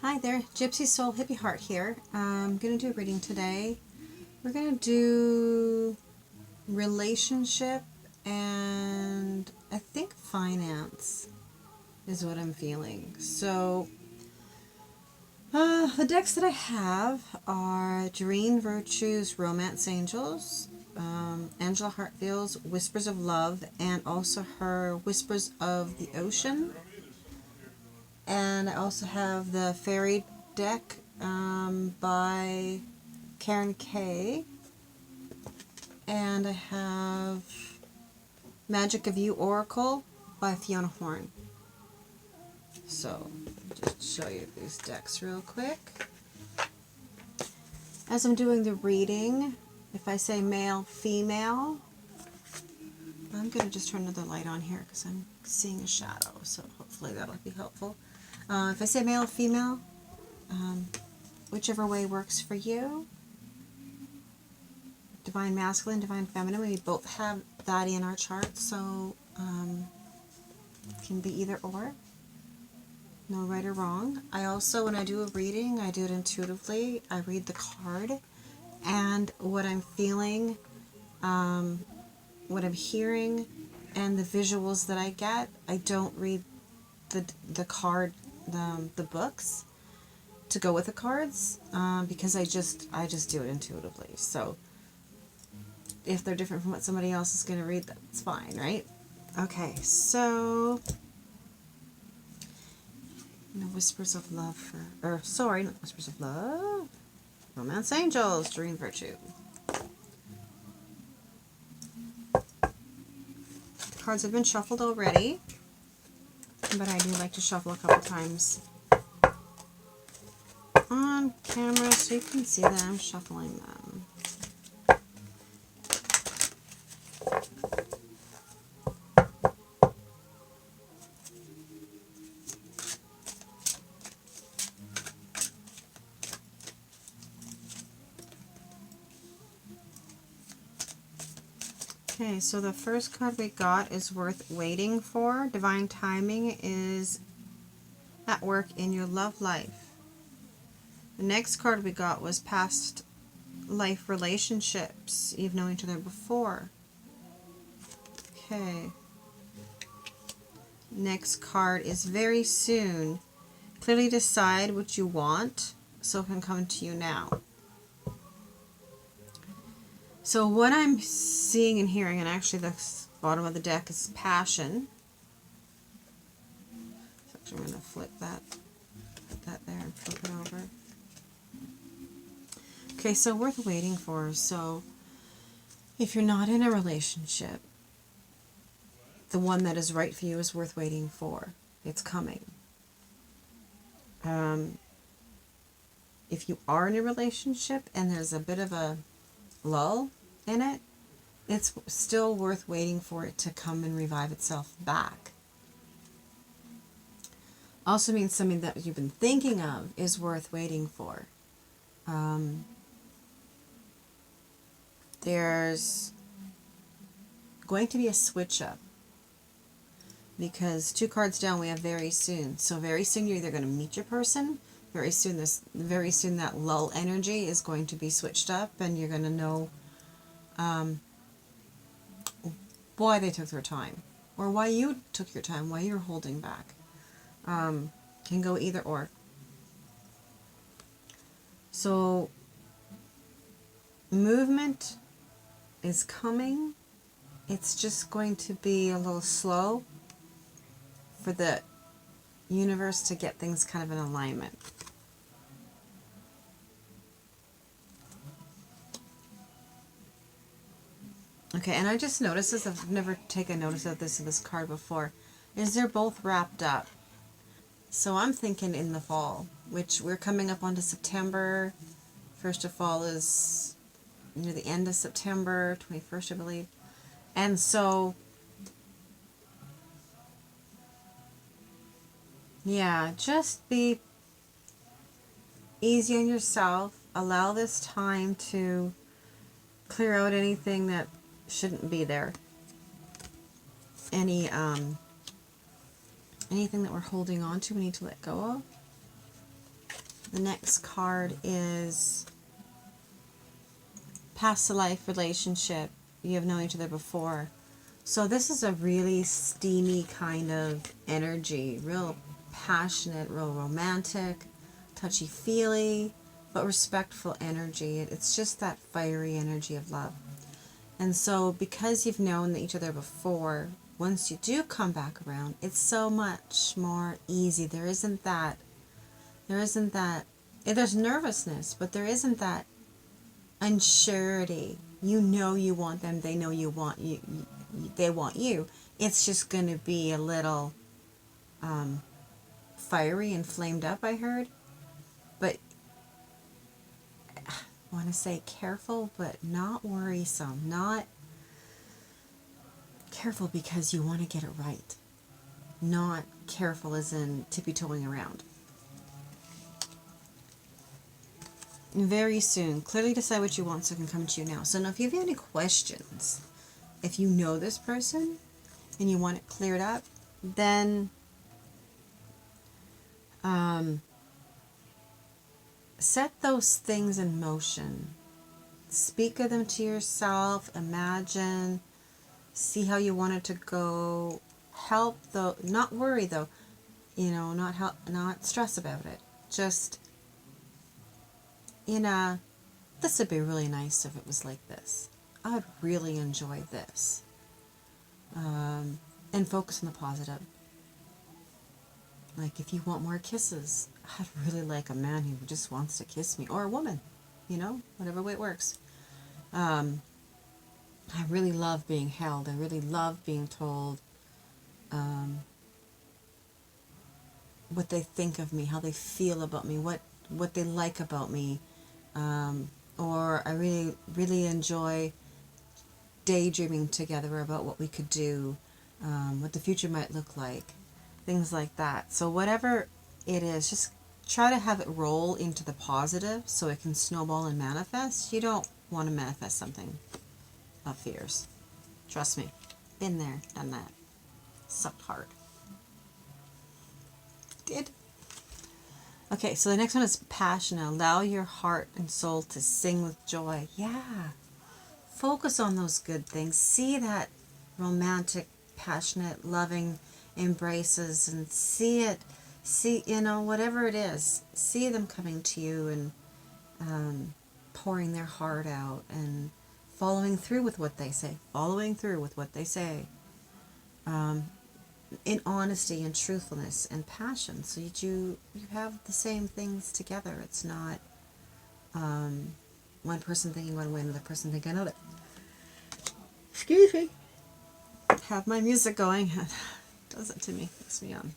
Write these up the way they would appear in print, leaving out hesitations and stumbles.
Hi there, Gypsy Soul Hippie Heart here. I'm going to do a reading today. We're going to do relationship and I think finance is what I'm feeling. So, the decks that I have are Doreen Virtue's Romance Angels, Angela Hartfield's Whispers of Love, and also her Whispers of the Ocean. And I also have the Fairy deck by Karen Kay. And I have Magic of You Oracle by Fiona Horn. So, just show you these decks real quick. As I'm doing the reading, if I say male, female, I'm going to just turn the light on here because I'm seeing a shadow, so hopefully that'll be helpful. If I say male, female, whichever way works for you. Divine masculine, divine feminine, we both have that in our chart, so it can be either or. No right or wrong. I also, when I do a reading, I do it intuitively. I read the card and what I'm feeling, what I'm hearing, and the visuals that I get. I don't read the card, the books to go with the cards because I just do it intuitively. So if they're different from what somebody else is going to read, that's fine, right? Okay, so Whispers of Love not Whispers of Love, Romance Angels, Doreen Virtue. The cards have been shuffled already, but I do like to shuffle a couple times on camera so you can see that I'm shuffling them. Okay, so the first card we got is Worth Waiting For. Divine timing is at work in your love life. The next card we got was Past Life Relationships. You've known each other before. Okay. Next card is Very Soon. Clearly decide what you want so it can come to you now. So what I'm seeing and hearing, and actually the bottom of the deck is Passion. So actually I'm going to flip that, put that there and flip it over. Okay, so Worth Waiting For. So if you're not in a relationship, the one that is right for you is worth waiting for. It's coming. If you are in a relationship and there's a bit of a lull in it, it's still worth waiting for it to come and revive itself back. Also means something that you've been thinking of is worth waiting for. There's going to be a switch up because 2 cards down we have Very Soon. So very soon you're either going to meet your person. Very soon that lull energy is going to be switched up, and you're going to know why they took their time, or why you took your time, why you're holding back. Can go either or. So movement is coming. It's just going to be a little slow for the universe to get things kind of in alignment. Okay, and I just noticed this, I've never taken notice of this in this card before, is they're both wrapped up. So I'm thinking in the fall, which we're coming up onto September. First of fall is near the end of September, 21st I believe. And so, yeah, just be easy on yourself. Allow this time to clear out anything that shouldn't be there. Anything that we're holding on to, we need to let go of. The next card is past life relationship. You have known each other before. So this is a really steamy kind of energy, real passionate, real romantic, touchy-feely, but respectful energy. It's just that fiery energy of love. And so because you've known each other before, once you do come back around, it's so much more easy. There's nervousness, but there isn't that unsurety. You know you want them, they know you want they want you. It's just going to be a little fiery and flamed up, I heard. But I want to say careful, but not worrisome. Not careful because you want to get it right. Not careful as in tippy-toeing around. Very soon, clearly decide what you want so it can come to you now. So now if you have any questions, if you know this person and you want it cleared up, then set those things in motion. Speak of them to yourself, imagine, see how you want it to go. Help though, not worry though, not stress about it. Just, this would be really nice if it was like this. I would really enjoy this. And focus on the positive. Like if you want more kisses, I'd really like a man who just wants to kiss me, or a woman, whatever way it works. I really love being held. I really love being told what they think of me, how they feel about me, what they like about me. Or I really, really enjoy daydreaming together about what we could do, what the future might look like, things like that. So whatever it is, just try to have it roll into the positive so it can snowball and manifest. You don't want to manifest something of fears. Trust me. Been there, done that. Sucked hard. Did. Okay, so the next one is passion. Allow your heart and soul to sing with joy. Yeah. Focus on those good things. See that romantic, passionate, loving embraces and see it. See, whatever it is. See them coming to you and pouring their heart out and following through with what they say. Following through with what they say. In honesty and truthfulness and passion, so you have the same things together. It's not one person thinking one way, another person thinking another. Excuse me. Have my music going. Does it to me. Makes me on.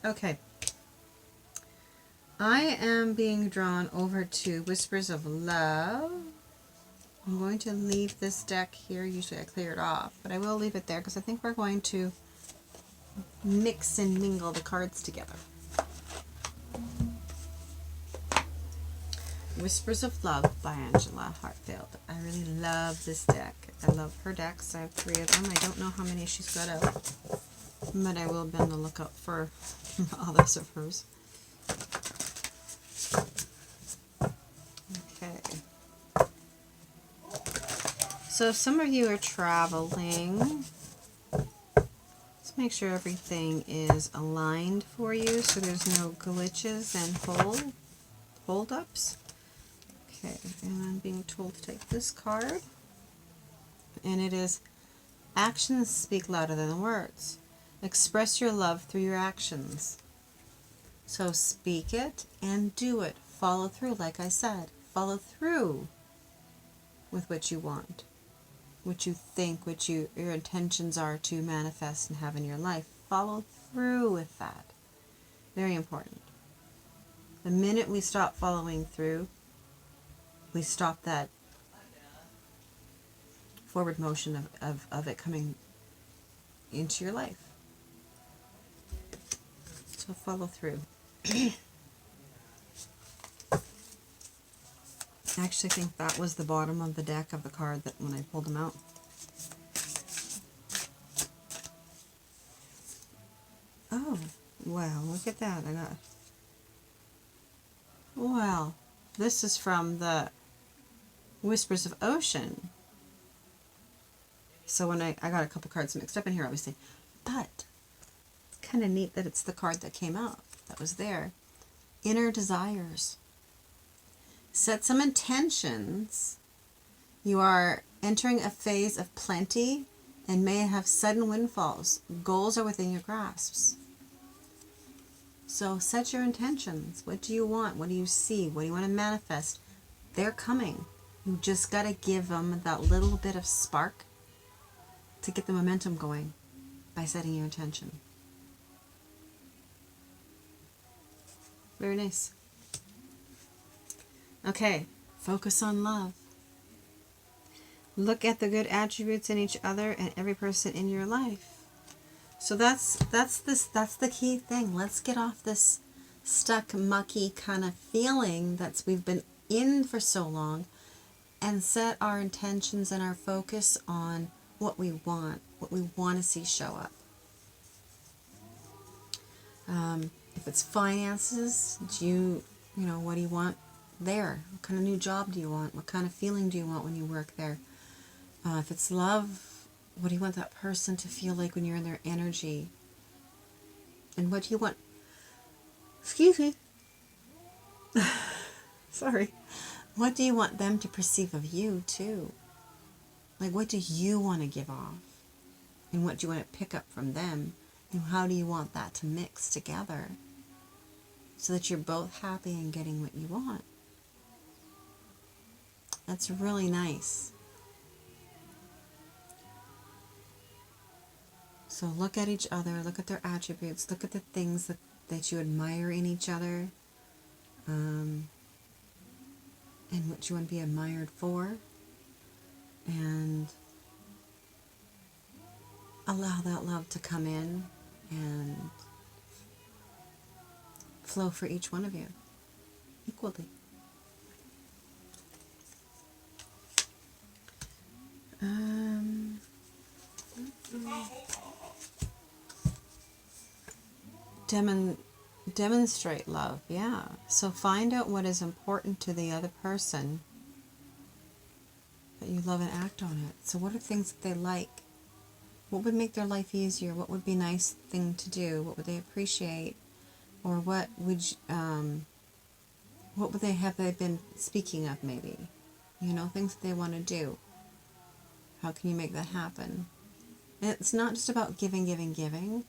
Okay. I am being drawn over to Whispers of Love. I'm going to leave this deck here. Usually I clear it off, but I will leave it there because I think we're going to mix and mingle the cards together. Whispers of Love by Angela Hartfeld. I really love this deck. I love her decks. I have 3 of them. I don't know how many she's got out, but I will be on the lookout for others of hers. Okay. So if some of you are traveling, make sure everything is aligned for you so there's no glitches and hold-ups. Okay, and I'm being told to take this card. And it is, actions speak louder than words. Express your love through your actions. So speak it and do it. Follow through, like I said. Follow through with what you want, what you think, what your intentions are to manifest and have in your life. Follow through with that. Very important. The minute we stop following through, we stop that forward motion of it coming into your life. So follow through. I actually think that was the bottom of the deck of the card that when I pulled them out. Oh, wow, look at that. I got... Well, this is from the Whispers of Ocean. So when I got a couple cards mixed up in here, obviously. But it's kind of neat that it's the card that came out, that was there. Inner desires. Set some intentions. You are entering a phase of plenty and may have sudden windfalls. Goals are within your grasps. So set your intentions. What do you want? What do you see? What do you want to manifest? They're coming. You just got to give them that little bit of spark to get the momentum going by setting your intention. Very nice. Okay, focus on love. Look at the good attributes in each other and every person in your life. So that's the key thing. Let's get off this stuck, mucky kind of feeling that we've been in for so long and set our intentions and our focus on what we want to see show up. If it's finances, what do you want there? What kind of new job do you want? What kind of feeling do you want when you work there? If it's love, what do you want that person to feel like when you're in their energy? And what do you want? Excuse me. Sorry. What do you want them to perceive of you, too? Like, what do you want to give off? And what do you want to pick up from them? And how do you want that to mix together so that you're both happy and getting what you want? That's really nice. So look at each other, look at their attributes, look at the things that you admire in each other, and what you want to be admired for, and allow that love to come in and flow for each one of you equally. Demonstrate love, yeah. So find out what is important to the other person that you love and act on it. So what are things that they like? What would make their life easier? What would be a nice thing to do? What would they appreciate? Or what would they have they been speaking of maybe? Things that they want to do. How can you make that happen? And it's not just about giving.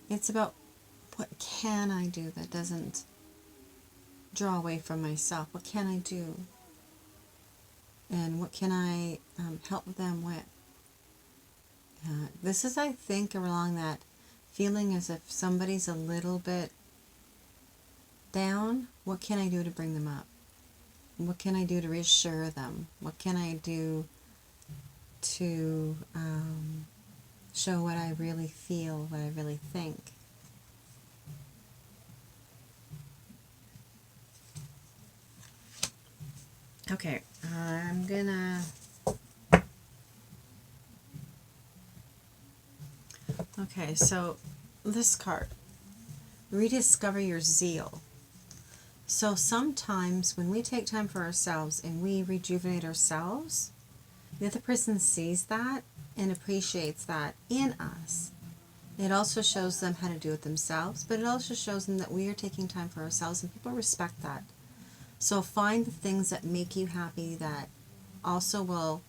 It's about what can I do that doesn't draw away from myself? What can I do? And what can I help them with? This is, I think, along that feeling as if somebody's a little bit down. What can I do to bring them up? What can I do to reassure them? What can I do to show what I really feel, what I really think? Okay, I'm gonna... Okay, so this card, rediscover your zeal. So sometimes when we take time for ourselves and we rejuvenate ourselves, the other person sees that and appreciates that in us. It also shows them how to do it themselves, but it also shows them that we are taking time for ourselves, and people respect that. So find the things that make you happy that also will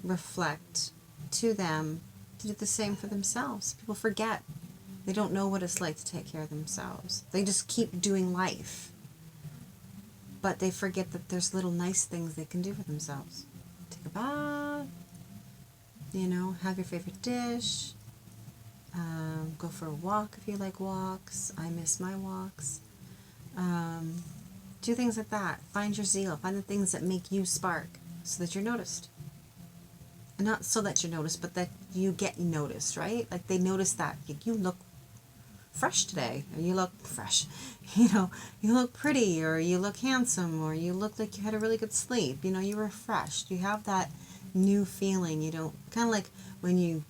reflect to them to do the same for themselves. People forget. They don't know what it's like to take care of themselves. They just keep doing life. But they forget that there's little nice things they can do for themselves. Take a bath, have your favorite dish, go for a walk if you like walks. I miss my walks. Do things like that. Find your zeal. Find the things that make you spark so that you're noticed. And not so that you're noticed, but that you get noticed, right? Like they notice that you look fresh today, or you look fresh, you look pretty, or you look handsome, or you look like you had a really good sleep, you're refreshed. You have that new feeling. You don't, kind of like when you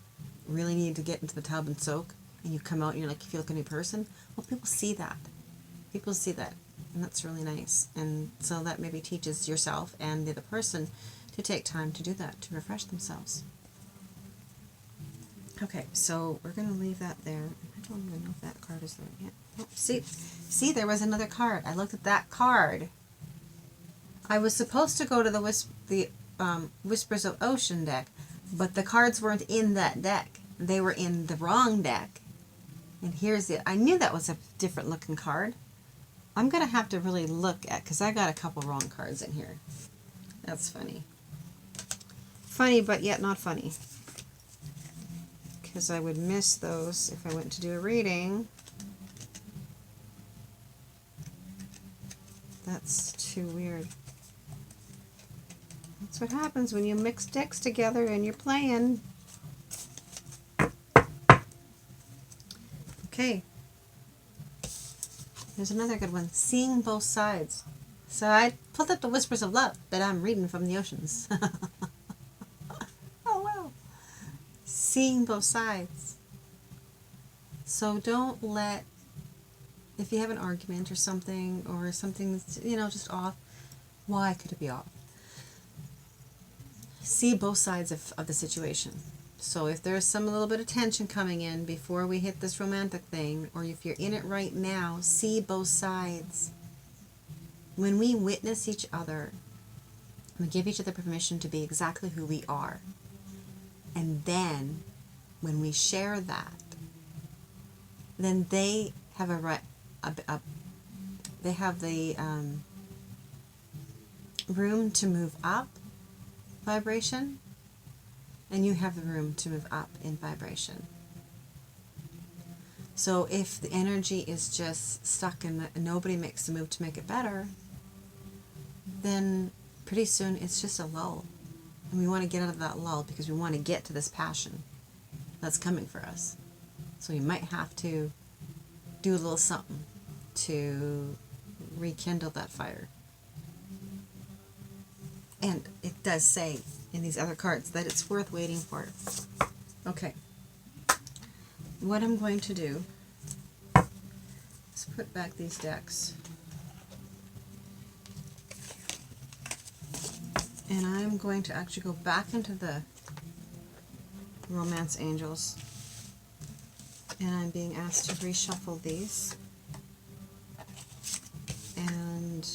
really need to get into the tub and soak, and you come out and you're like, you feel like a new person. Well, people see that. People see that. And that's really nice. And so that maybe teaches yourself and the other person to take time to do that, to refresh themselves. Okay, so we're going to leave that there. I don't even know if that card is there yet. Oh, see, there was another card. I looked at that card. I was supposed to go to the Whispers of Ocean deck, but the cards weren't in that deck. They were in the wrong deck. And here's it. I knew that was a different looking card. I'm going to have to really look at, because I got a couple wrong cards in here. That's funny. Funny, but yet not funny. Because I would miss those if I went to do a reading. That's too weird. That's what happens when you mix decks together and you're playing. Okay. There's another good one. Seeing both sides. So I pulled up the Whispers of Love, but I'm reading from the oceans. Oh, wow. Seeing both sides. So don't let, if you have an argument or something that's, just off, why could it be off? See both sides of the situation. So if there's some little bit of tension coming in before we hit this romantic thing, or if you're in it right now, see both sides. When we witness each other, we give each other permission to be exactly who we are. And then, when we share that, then they have they have the room to move up vibration, and you have the room to move up in vibration. So if the energy is just stuck and nobody makes the move to make it better, then pretty soon it's just a lull. And we want to get out of that lull because we want to get to this passion that's coming for us. So we might have to do a little something to rekindle that fire. And it does say in these other cards that it's worth waiting for. Okay. What I'm going to do is put back these decks. And I'm going to actually go back into the Romance Angels. And I'm being asked to reshuffle these. And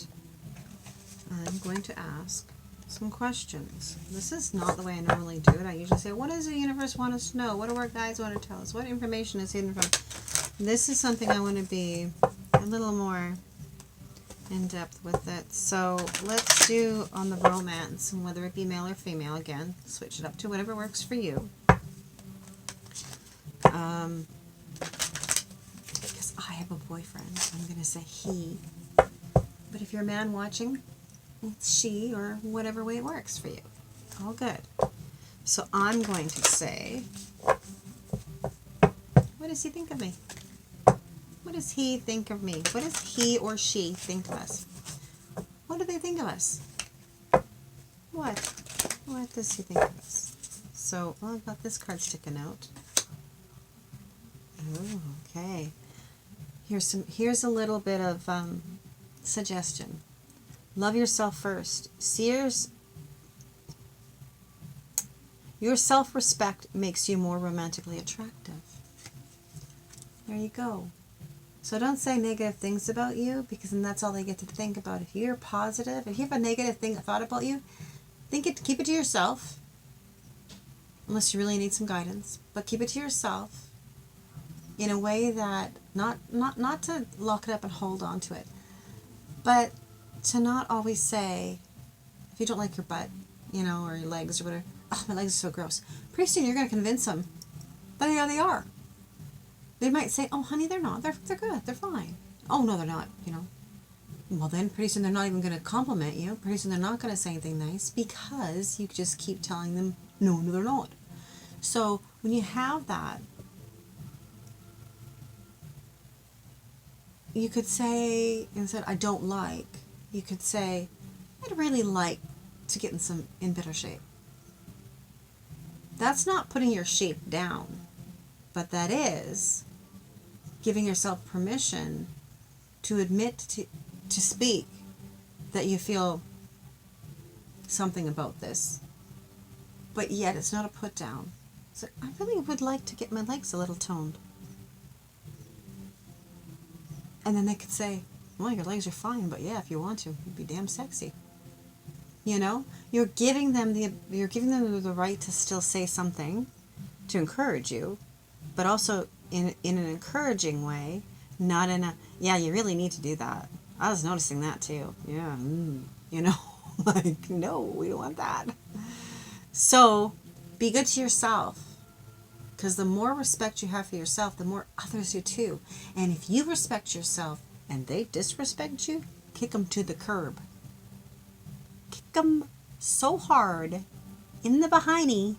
I'm going to ask some questions. This is not the way I normally do it. I usually say, what does the universe want us to know? What do our guides want to tell us? What information is hidden from? This is something I want to be a little more in depth with it. So let's do on the romance, and whether it be male or female, again, switch it up to whatever works for you. Because I have a boyfriend, so I'm going to say he. But if you're a man watching, it's she, or whatever way it works for you. All good. So I'm going to say, what does he think of me? What does he think of me? What does he or she think of us? What do they think of us? What? What does he think of us? So, well, I've got this card sticking out. Oh, okay. Here's a little bit of suggestion. Love yourself first. Your self-respect makes you more romantically attractive. There you go. So don't say negative things about you, because then that's all they get to think about. If you're positive, if you have a negative thought about you, keep it to yourself. Unless you really need some guidance, but keep it to yourself in a way that not to lock it up and hold on to it, but to not always say, if you don't like your butt, or your legs or whatever, oh, my legs are so gross. Pretty soon you're going to convince them that yeah, they are. They might say, oh, honey, they're not. They're good. They're fine. Oh, no, they're not, Well, then pretty soon they're not even going to compliment you. Pretty soon they're not going to say anything nice because you just keep telling them, no, they're not. So when you have that, you could say, instead, I don't like, you could say, I'd really like to get in better shape. That's not putting your shape down, but that is giving yourself permission to admit to speak that you feel something about this, but yet it's not a put down. So I really would like to get my legs a little toned. And then they could say, well, your legs are fine, but yeah, if you want to, you'd be damn sexy. You know, you're giving them the right to still say something to encourage you, but also in an encouraging way, not in a, yeah, you really need to do that. I was noticing that too. Yeah, you know, like, no, we don't want that. So be good to yourself, because the more respect you have for yourself, the more others do too. And if you respect yourself and they disrespect you, kick them to the curb. Kick them so hard in the behindy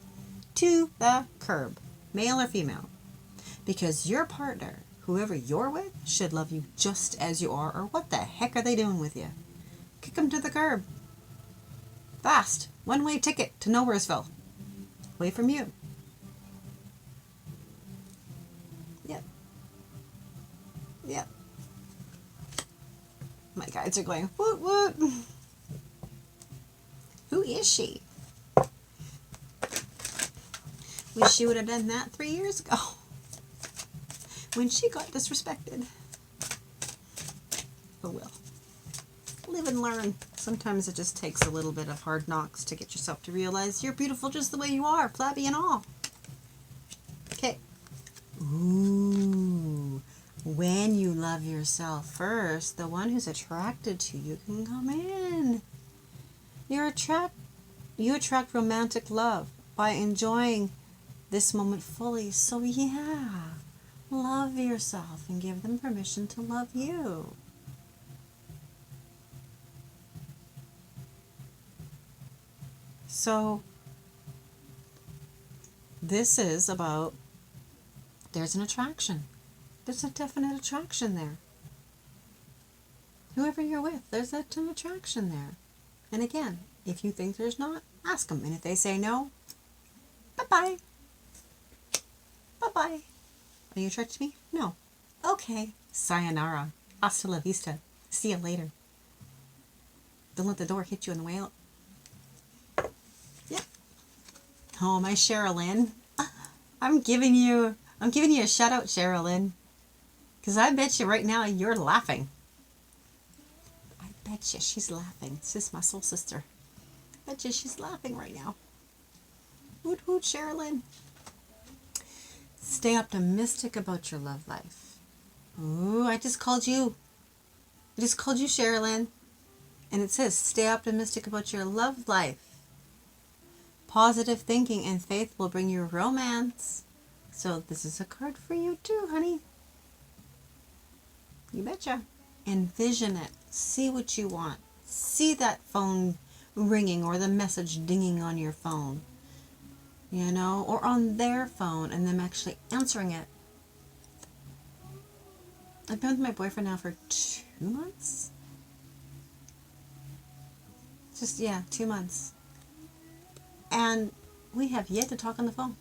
to the curb, male or female. Because your partner, whoever you're with, should love you just as you are, or what the heck are they doing with you? Kick them to the curb. Fast. One-way ticket to Nowheresville. Away from you. Yep. Yep. My guides are going, woot woot. Who is she? Wish she would have done that 3 years ago when she got disrespected. Oh well. Live and learn. Sometimes it just takes a little bit of hard knocks to get yourself to realize you're beautiful just the way you are, flabby and all. Okay. Ooh. When you love yourself first, the one who's attracted to you can come in. You attract romantic love by enjoying this moment fully. So yeah, love yourself and give them permission to love you. So this is about, there's an attraction. There's a definite attraction there. Whoever you're with, there's an attraction there. And again, if you think there's not, ask them. And if they say no, bye-bye. Bye-bye. Are you attracted to me? No. Okay. Sayonara. Hasta la vista. See you later. Don't let the door hit you on the way out. Yep. Oh, my Sherilyn. I'm giving you a shout out, Sherilyn. Because I bet you right now you're laughing. I bet you she's laughing. This is my soul sister. I bet you she's laughing right now. Woot woot, Sherilyn. Stay optimistic about your love life. Ooh, I just called you. I just called you, Sherilyn. And it says, stay optimistic about your love life. Positive thinking and faith will bring you romance. So this is a card for you too, honey. You betcha. Envision it. See what you want. See that phone ringing or the message dinging on your phone. You know, or on their phone and them actually answering it. I've been with my boyfriend now for 2 months. Just, yeah, 2 months. And we have yet to talk on the phone.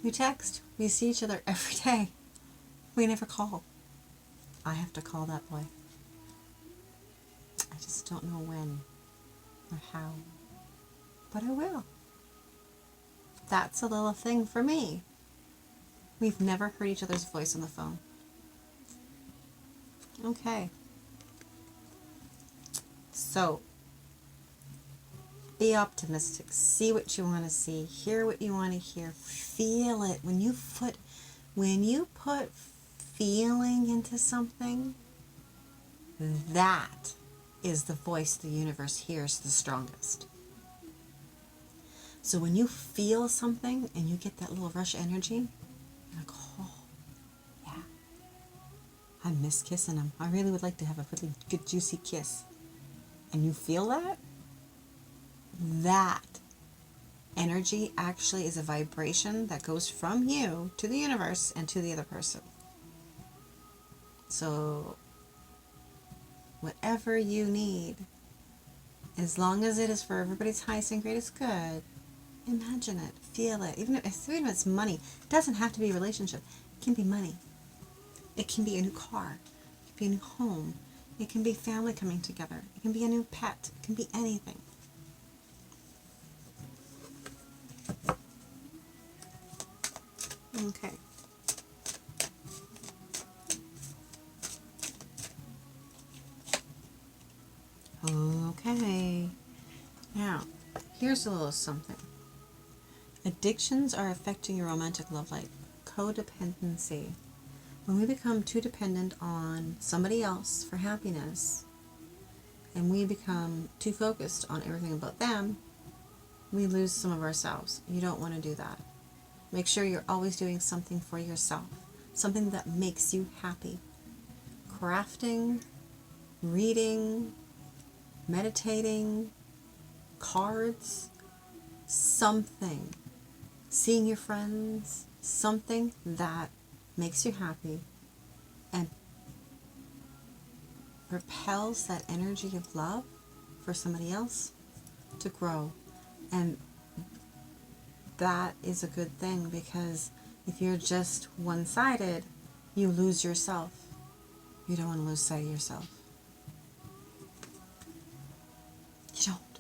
We text. We see each other every day. We never call. I have to call that boy. I just don't know when or how. But I will. That's a little thing for me. We've never heard each other's voice on the phone. Okay. So, be optimistic. See what you want to see. Hear what you want to hear. Feel it. When you put feeling into something, that is the voice the universe hears the strongest. So when you feel something and you get that little rush energy, you're like, oh, yeah, I miss kissing him. I really would like to have a really good juicy kiss. And you feel that? That energy actually is a vibration that goes from you to the universe and to the other person. So whatever you need, as long as it is for everybody's highest and greatest good, imagine it, feel it. Even if it's money, it doesn't have to be a relationship. It can be money. It can be a new car. It can be a new home. It can be family coming together. It can be a new pet. It can be anything. Okay. Okay. Now, here's a little something. Addictions are affecting your romantic love life. Codependency. When we become too dependent on somebody else for happiness, and we become too focused on everything about them, we lose some of ourselves. You don't want to do that. Make sure you're always doing something for yourself, something that makes you happy. Crafting, reading, meditating, cards, something. Seeing your friends, something that makes you happy and propels that energy of love for somebody else to grow. And that is a good thing, because if you're just one-sided, you lose yourself. You don't want to lose sight of yourself. You don't.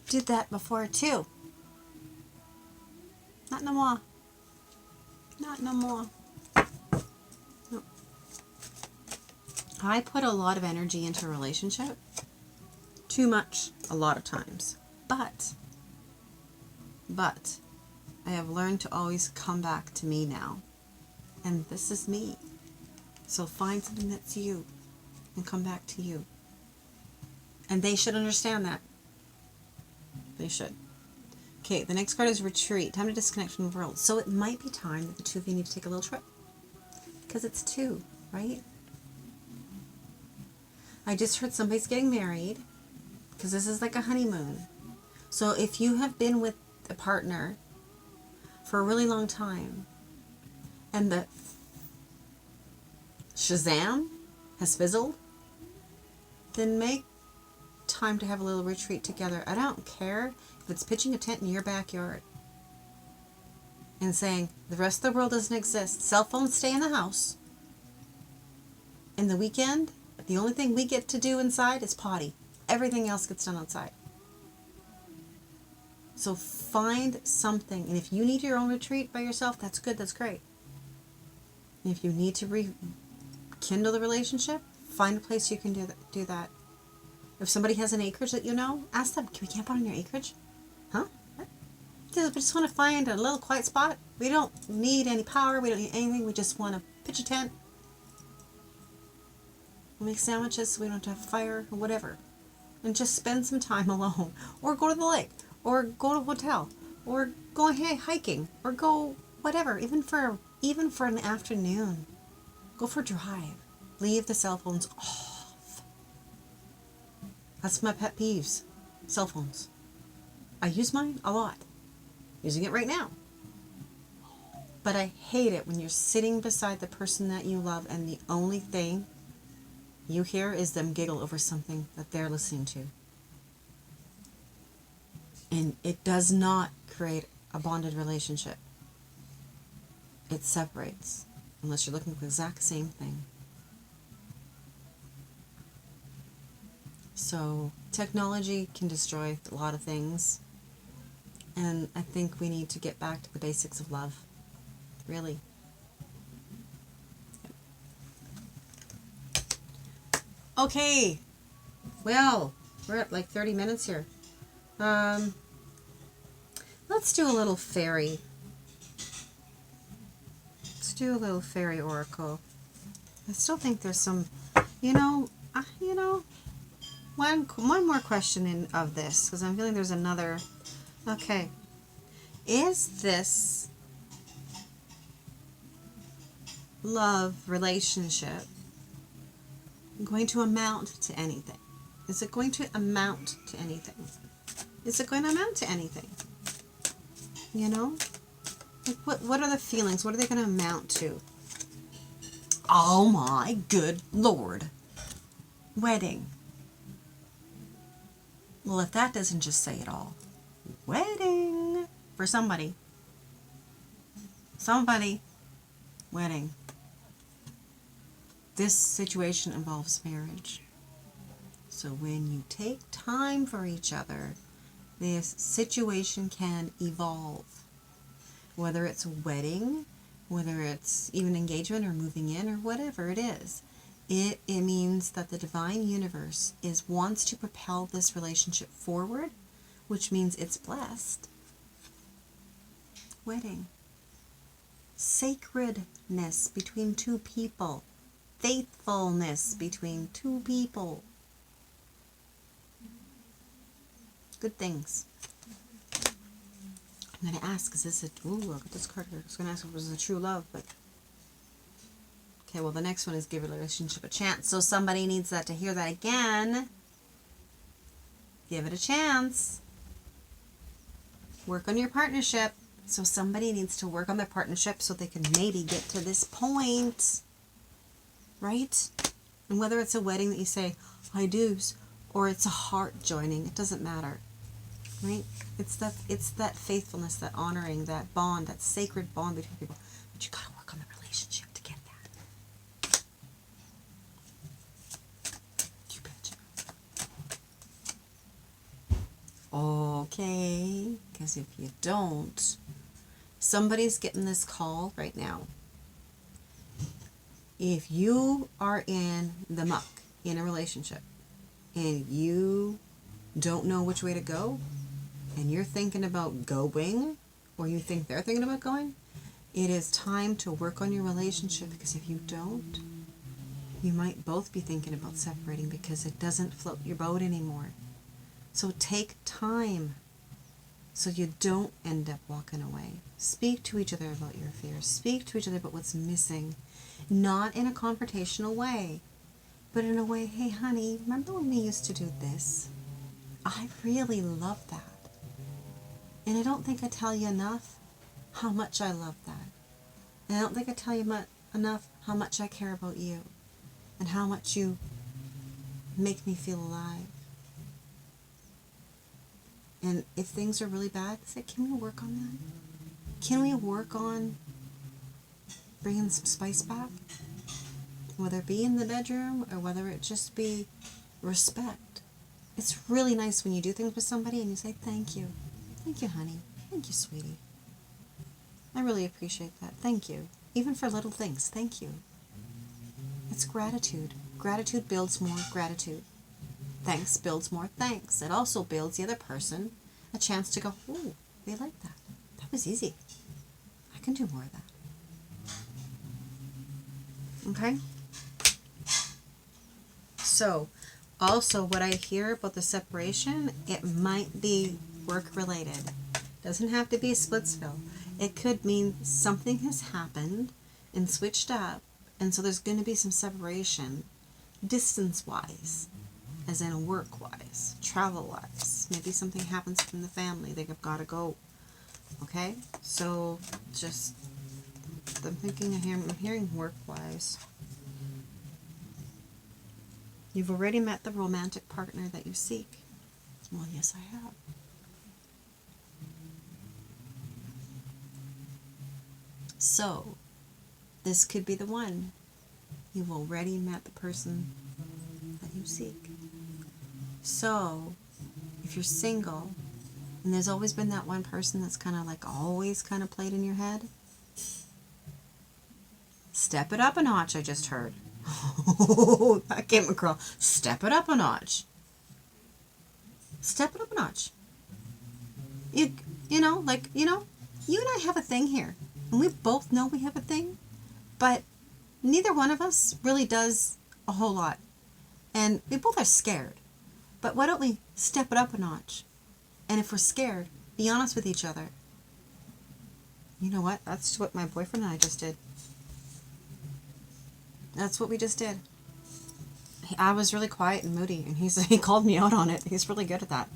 Did that before too. Not no more. Not no more. No. I put a lot of energy into a relationship. Too much, a lot of times. But I have learned to always come back to me now. And this is me. So find something that's you and come back to you. And they should understand that. They should. Okay, the next card is retreat. Time to disconnect from the world. So it might be time that the two of you need to take a little trip. Because it's two, right? I just heard somebody's getting married. Because this is like a honeymoon. So if you have been with a partner for a really long time, and the Shazam has fizzled, then make time to have a little retreat together. I don't care if it's pitching a tent in your backyard and saying the rest of the world doesn't exist. Cell phones stay in the house. In the weekend, the only thing we get to do inside is potty. Everything else gets done outside. So find something. And if you need your own retreat by yourself, that's good. That's great. And if you need to rekindle the relationship, find a place you can do that. If somebody has an acreage that you know, ask them, can we camp out on your acreage? Huh? We just want to find a little quiet spot. We don't need any power. We don't need anything. We just want to pitch a tent. We'll make sandwiches so we don't have to have fire or whatever. And just spend some time alone. Or go to the lake. Or go to a hotel. Or go hiking. Or go whatever. Even for an afternoon. Go for a drive. Leave the cell phones off. That's my pet peeves. Cell phones. I use mine a lot. Using it right now. But I hate it when you're sitting beside the person that you love and the only thing you hear is them giggle over something that they're listening to. And it does not create a bonded relationship. It separates. Unless you're looking for the exact same thing. So technology can destroy a lot of things. And I think we need to get back to the basics of love. Really. Okay. Well, we're at like 30 minutes here. Let's do a little fairy. Let's do a little fairy oracle. I still think there's some, one more question of this, because I'm feeling there's another. Okay. Is this love relationship going to amount to anything? Is it going to amount to anything? Is it going to amount to anything? Like what are the feelings? What are they going to amount to? Oh my good Lord. Wedding. Well, if that doesn't just say it all. Wedding. For somebody. Somebody. Wedding. This situation involves marriage. So when you take time for each other, this situation can evolve. Whether it's a wedding, whether it's even engagement or moving in or whatever it is, it means that the divine universe wants to propel this relationship forward, which means it's blessed. Wedding. Sacredness between two people. Faithfulness between two people. Good things. I'm going to ask, is this a... Ooh, I got this card here. I was going to ask if it was a true love, but... Okay, well, the next one is give a relationship a chance. So somebody needs that to hear that again. Give it a chance. Work on your partnership. So somebody needs to work on their partnership so they can maybe get to this point. Right? And whether it's a wedding that you say, I do's, or it's a heart joining, it doesn't matter. Right? It's that faithfulness, that honoring, that bond, that sacred bond between people. But you gotta work on the relationship to get that. You betcha. Okay, because if you don't, somebody's getting this call right now. If you are in the muck in a relationship and you don't know which way to go, and you're thinking about going, or you think they're thinking about going, it is time to work on your relationship, because if you don't, you might both be thinking about separating because it doesn't float your boat anymore. So take time so you don't end up walking away. Speak to each other about your fears. Speak to each other about what's missing. Not in a confrontational way, but in a way, hey honey, remember when we used to do this? I really love that. And I don't think I tell you enough how much I love that. And I don't think I tell you enough how much I care about you. And how much you make me feel alive. And if things are really bad, say, can we work on that? Can we work on bringing some spice back? Whether it be in the bedroom or whether it just be respect. It's really nice when you do things with somebody and you say, thank you. Thank you, honey. Thank you, sweetie. I really appreciate that. Thank you. Even for little things, thank you. It's gratitude. Gratitude builds more gratitude. Thanks builds more thanks. It also builds the other person a chance to go, oh, they like that. That was easy. I can do more of that. Okay? So, also what I hear about the separation, it might be work related. Doesn't have to be a splitsville. It could mean something has happened and switched up, and so there's going to be some separation distance-wise, as in work-wise, travel-wise. Maybe something happens from the family. They've got to go. Okay? So, just, I'm thinking, I'm hearing work-wise. You've already met the romantic partner that you seek. Well, yes, I have. So, this could be the one. You've already met the person that you seek. So, if you're single, and there's always been that one person that's kind of like always kind of played in your head, step it up a notch, I just heard. Oh, that came across. Step it up a notch. Step it up a notch. You know, you and I have a thing here. And we both know we have a thing, but neither one of us really does a whole lot. And we both are scared. But why don't we step it up a notch? And if we're scared, be honest with each other. You know what? That's what my boyfriend and I just did. That's what we just did. I was really quiet and moody, and he called me out on it. He's really good at that.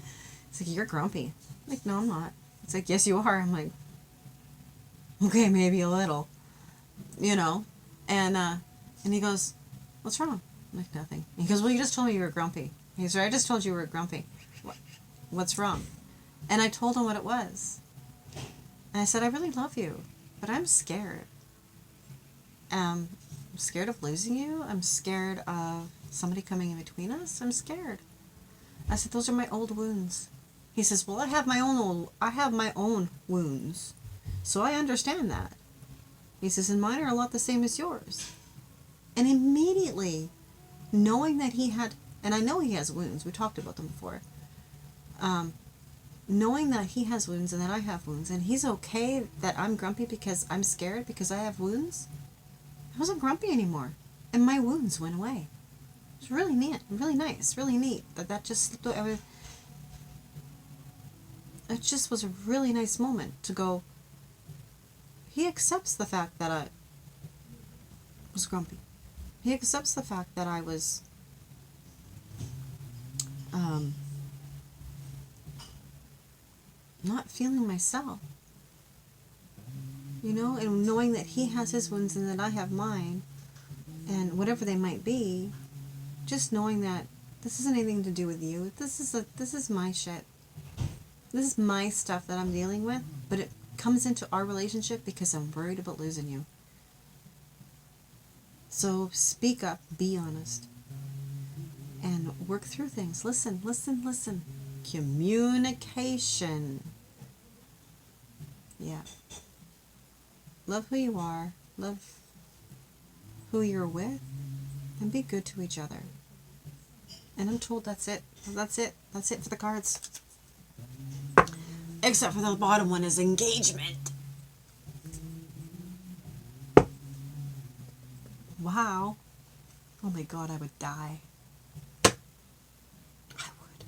He's like, you're grumpy. I'm like, no, I'm not. It's like, yes, you are. I'm like, okay, maybe a little, you know, and he goes, what's wrong? I'm like, nothing. He goes, well, you just told me you were grumpy. He goes, I just told you you were grumpy. What's wrong? And I told him what it was. And I said, I really love you, but I'm scared. scared of losing you. I'm scared of somebody coming in between us. I'm scared. I said, those are my old wounds. He says, well, I have my own wounds. So I understand that. He says, and mine are a lot the same as yours. And immediately, knowing that he had, and I know he has wounds, we talked about them before, knowing that he has wounds and that I have wounds, and he's okay that I'm grumpy because I'm scared because I have wounds, I wasn't grumpy anymore. And my wounds went away. It was really neat, really nice, really neat. That just slipped away. It just was a really nice moment to go, he accepts the fact that I was grumpy. He accepts the fact that I was not feeling myself. You know, and knowing that he has his wounds and that I have mine, and whatever they might be, just knowing that this isn't anything to do with you. This is my shit. This is my stuff that I'm dealing with, but it comes into our relationship because I'm worried about losing you. So speak up, be honest, and work through things. Listen, listen, listen. Communication. Yeah. Love who you are, love who you're with, and be good to each other. And I'm told that's it. That's it. That's it for the cards. Except for the bottom one is engagement. Wow. Oh my God, I would die. I would.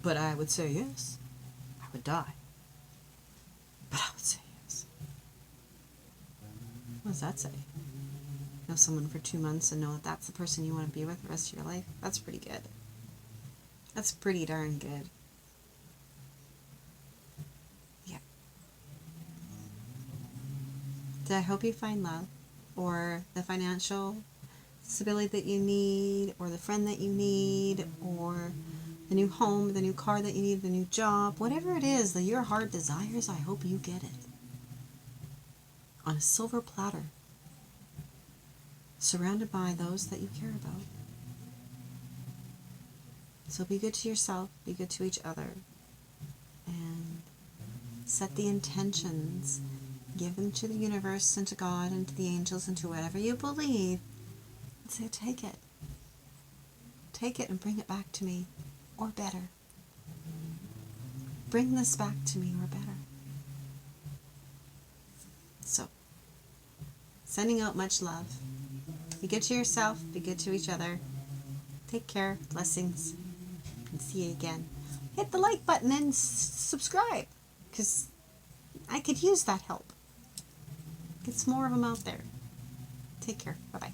But I would say yes. I would die. But I would say yes. What does that say? Know someone for 2 months and know that that's the person you want to be with the rest of your life? That's pretty good. That's pretty darn good. Yeah. I hope you find love, or the financial stability that you need, or the friend that you need, or the new home, the new car that you need, the new job, whatever it is that your heart desires. I hope you get it on a silver platter, surrounded by those that you care about. So be good to yourself, be good to each other, and set the intentions. Give them to the universe and to God and to the angels and to whatever you believe. And say, take it. Take it and bring it back to me, or better. Bring this back to me, or better. So, sending out much love. Be good to yourself, be good to each other. Take care, blessings, and see you again. Hit the like button and subscribe, because I could use that help. Get some more of them out there. Take care. Bye-bye.